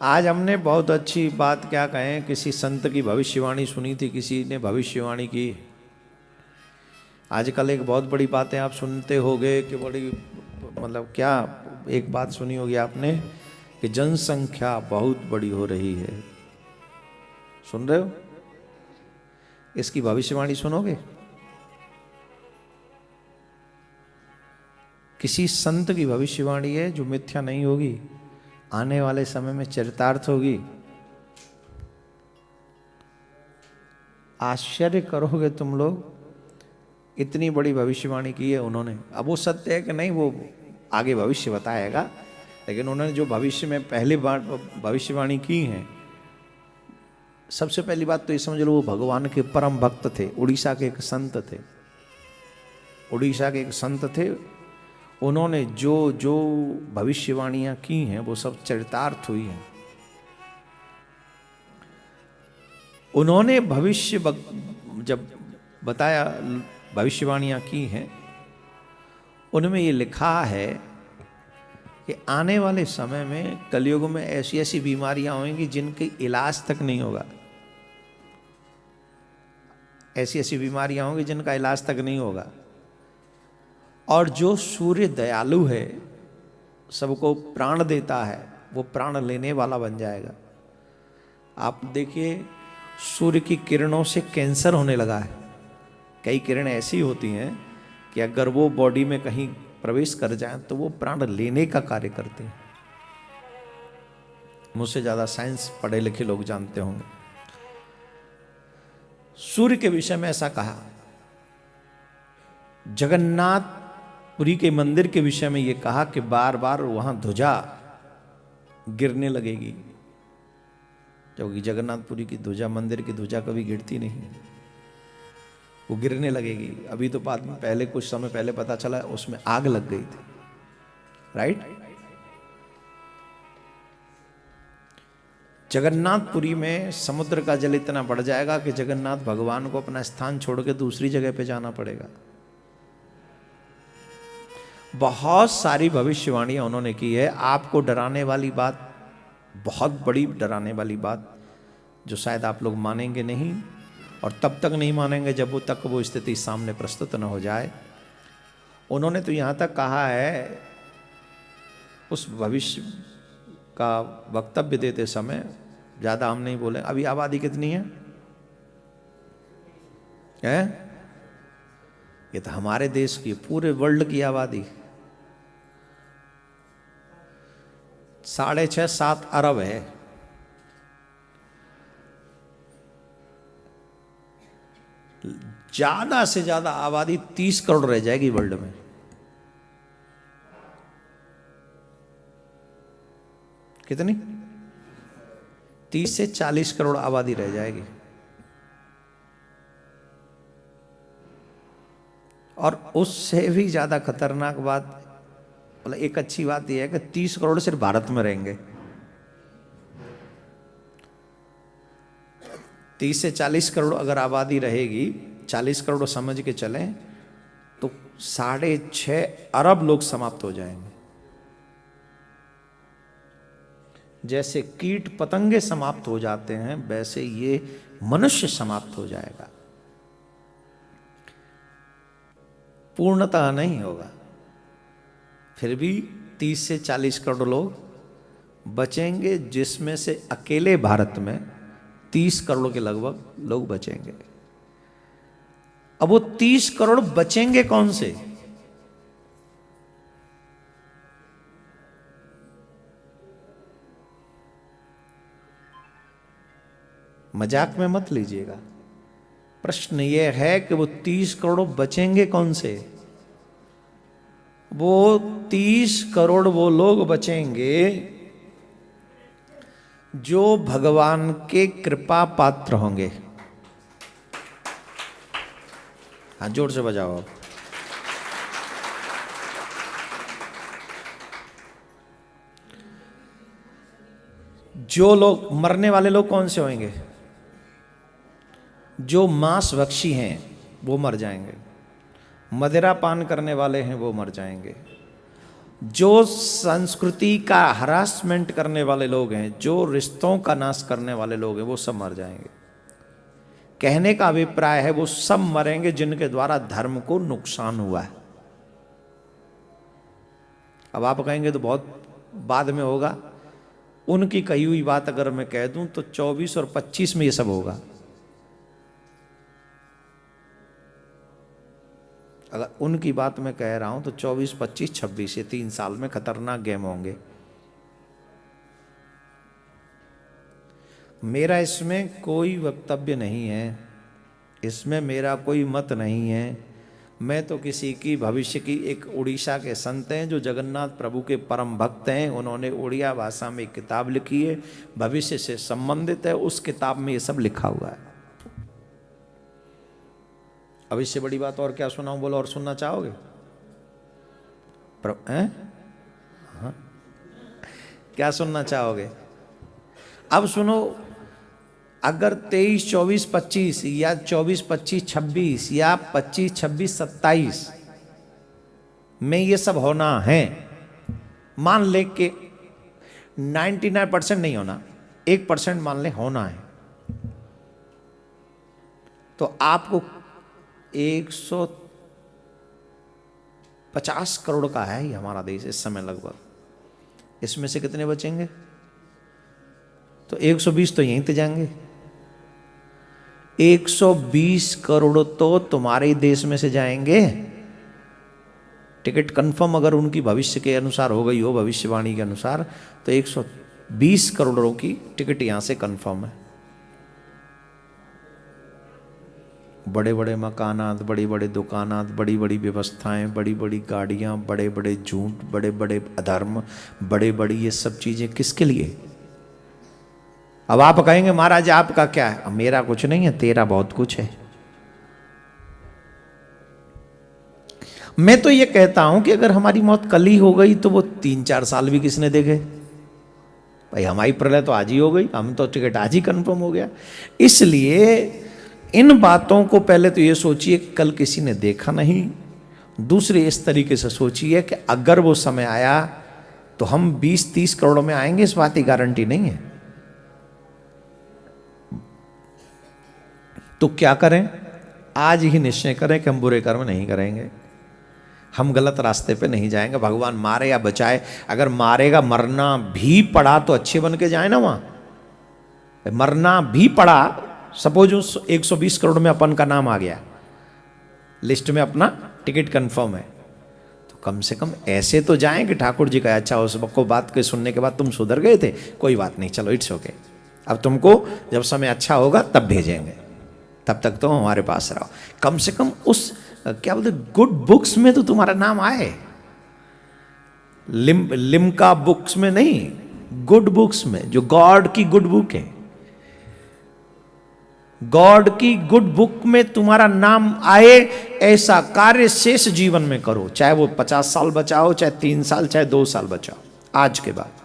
आज हमने बहुत अच्छी बात क्या कहें, किसी संत की भविष्यवाणी सुनी थी, किसी ने भविष्यवाणी की। आजकल एक बहुत बड़ी बातें आप सुनते होंगे कि बड़ी मतलब क्या, एक बात सुनी होगी आपने कि जनसंख्या बहुत बड़ी हो रही है। सुन रहे हो? इसकी भविष्यवाणी सुनोगे? किसी संत की भविष्यवाणी है जो मिथ्या नहीं होगी, आने वाले समय में चरितार्थ होगी। आश्चर्य करोगे तुम लोग, इतनी बड़ी भविष्यवाणी की है उन्होंने। अब वो सत्य है कि नहीं वो आगे भविष्य बताएगा, लेकिन उन्होंने जो भविष्य में पहली बार भविष्यवाणी की है, सबसे पहली बात तो ये समझ लो वो भगवान के परम भक्त थे। उड़ीसा के एक संत थे, उड़ीसा के एक संत थे। उन्होंने जो जो भविष्यवाणियां की हैं वो सब चरितार्थ हुई हैं। उन्होंने भविष्य जब बताया, भविष्यवाणियां की हैं, उनमें ये लिखा है कि आने वाले समय में कलयुग में ऐसी ऐसी बीमारियां होंगी जिनकी इलाज तक नहीं होगा। ऐसी ऐसी बीमारियां होंगी जिनका इलाज तक नहीं होगा। और जो सूर्य दयालु है, सबको प्राण देता है, वो प्राण लेने वाला बन जाएगा। आप देखिए, सूर्य की किरणों से कैंसर होने लगा है। कई किरणें ऐसी होती हैं कि अगर वो बॉडी में कहीं प्रवेश कर जाएं तो वो प्राण लेने का कार्य करते हैं। मुझसे ज्यादा साइंस पढ़े लिखे लोग जानते होंगे। सूर्य के विषय में ऐसा कहा। जगन्नाथपुरी के मंदिर के विषय में ये कहा कि बार बार वहां ध्वजा गिरने लगेगी, क्योंकि जगन्नाथपुरी की ध्वजा, मंदिर की ध्वजा कभी गिरती नहीं, वो गिरने लगेगी। अभी तो बाद में, पहले कुछ समय पहले पता चला उसमें आग लग गई थी, राइट। जगन्नाथपुरी में समुद्र का जल इतना बढ़ जाएगा कि जगन्नाथ भगवान को अपना स्थान छोड़ के दूसरी जगह पे जाना पड़ेगा। बहुत सारी भविष्यवाणियां उन्होंने की है। आपको डराने वाली बात, बहुत बड़ी डराने वाली बात, जो शायद आप लोग मानेंगे नहीं, और तब तक नहीं मानेंगे जब तक वो स्थिति सामने प्रस्तुत न हो जाए। उन्होंने तो यहां तक कहा है, उस भविष्य का वक्तव्य देते समय, ज्यादा हम नहीं बोले। अभी आबादी कितनी है? ये तो हमारे देश की, पूरे वर्ल्ड की आबादी 6.5-7 अरब है। ज्यादा से ज्यादा आबादी 30 करोड़ रह जाएगी वर्ल्ड में। कितनी? 30 से 40 करोड़ आबादी रह जाएगी। और उससे भी ज्यादा खतरनाक बात, मतलब एक अच्छी बात यह है कि 30 करोड़ सिर्फ भारत में रहेंगे। 30 से 40 करोड़ अगर आबादी रहेगी, 40 करोड़ समझ के चलें तो 6.5 अरब लोग समाप्त हो जाएंगे। जैसे कीट पतंगे समाप्त हो जाते हैं, वैसे ये मनुष्य समाप्त हो जाएगा। पूर्णतः नहीं होगा, फिर भी 30 से 40 करोड़ लोग बचेंगे, जिसमें से अकेले भारत में 30 करोड़ के लगभग लोग बचेंगे। अब वो 30 करोड़ बचेंगे कौन से? मजाक में मत लीजिएगा। प्रश्न ये है कि वो 30 करोड़ बचेंगे कौन से? वो 30 करोड़ वो लोग बचेंगे जो भगवान के कृपा पात्र होंगे। हाँ, जोर से बजाओ आप। जो लोग मरने वाले लोग कौन से होंगे? जो मांस भक्षी हैं वो मर जाएंगे, मदिरा पान करने वाले हैं वो मर जाएंगे, जो संस्कृति का हरासमेंट करने वाले लोग हैं, जो रिश्तों का नाश करने वाले लोग हैं, वो सब मर जाएंगे। कहने का अभिप्राय है वो सब मरेंगे जिनके द्वारा धर्म को नुकसान हुआ है। अब आप कहेंगे तो बहुत बाद में होगा। उनकी कही हुई बात अगर मैं कह दूं तो 24 और 25 में ये सब होगा। अगर उनकी बात मैं कह रहा हूं तो 24, 25, 26 ये 3 साल में खतरनाक गेम होंगे। मेरा इसमें कोई वक्तव्य नहीं है, इसमें मेरा कोई मत नहीं है। मैं तो किसी की भविष्य की, एक उड़ीसा के संत हैं जो जगन्नाथ प्रभु के परम भक्त हैं, उन्होंने उड़िया भाषा में एक किताब लिखी है, भविष्य से संबंधित है। उस किताब में ये सब लिखा हुआ है। अब इससे बड़ी बात और क्या सुनाऊं? बोलो, और सुनना चाहोगे? हाँ? क्या सुनना चाहोगे? अब सुनो, अगर 23, 24, 25 या 24, 25, 26 या 25, 26, 27 में ये सब होना है, मान ले के 99% नहीं होना, 1% मान ले होना है, तो आपको 150 करोड़ का है ही हमारा देश इस समय लगभग। इसमें से कितने बचेंगे? तो 120 तो यहीं से जाएंगे। 120 करोड़ तो तुम्हारे देश में से जाएंगे। टिकट कंफर्म अगर उनकी भविष्य के अनुसार हो गई हो, भविष्यवाणी के अनुसार, तो 120 करोड़ों की टिकट यहां से कंफर्म है। बड़े बड़े मकानात, बड़ी बड़ी दुकानात, बड़ी बड़ी व्यवस्थाएं, बड़ी बड़ी गाड़ियां, बड़े बड़े झूठ, बड़े बड़े अधर्म, बड़े बड़ी ये सब चीजें किसके लिए? अब आप कहेंगे महाराज आपका क्या है? अब मेरा कुछ नहीं है, तेरा बहुत कुछ है। मैं तो ये कहता हूं कि अगर हमारी मौत कल ही हो गई तो वो 3-4 साल भी किसने देखे? भाई हमारी प्रलय तो आज ही हो गई, हम तो टिकट आज ही कंफर्म हो गया। इसलिए इन बातों को पहले तो ये सोचिए कल किसी ने देखा नहीं। दूसरे इस तरीके से सोचिए कि अगर वो समय आया तो हम 20-30 करोड़ में आएंगे, इस बात की गारंटी नहीं है। तो क्या करें? आज ही निश्चय करें कि हम बुरे कर्म नहीं करेंगे, हम गलत रास्ते पे नहीं जाएंगे। भगवान मारे या बचाए, अगर मारेगा, मरना भी पड़ा तो अच्छे बन के जाए ना। वहां मरना भी पड़ा, सपोज उस 120 करोड़ में अपन का नाम आ गया, लिस्ट में अपना टिकट कंफर्म है, तो कम से कम ऐसे तो जाएं कि ठाकुर जी का अच्छा, उस को बात के सुनने के बाद तुम सुधर गए थे, कोई बात नहीं, चलो इट्स ओके, अब तुमको जब समय अच्छा होगा तब भेजेंगे, तब तक तो हमारे पास रहो। कम से कम उस क्या बोलते गुड बुक्स में तो तुम्हारा नाम आए। लिम्का बुक्स में नहीं, गुड बुक्स में, जो गॉड की गुड बुक है, गॉड की गुड बुक में तुम्हारा नाम आए। ऐसा कार्य शेष जीवन में करो, चाहे वो 50 साल बचाओ, चाहे 3 साल, चाहे 2 साल बचाओ आज के बाद।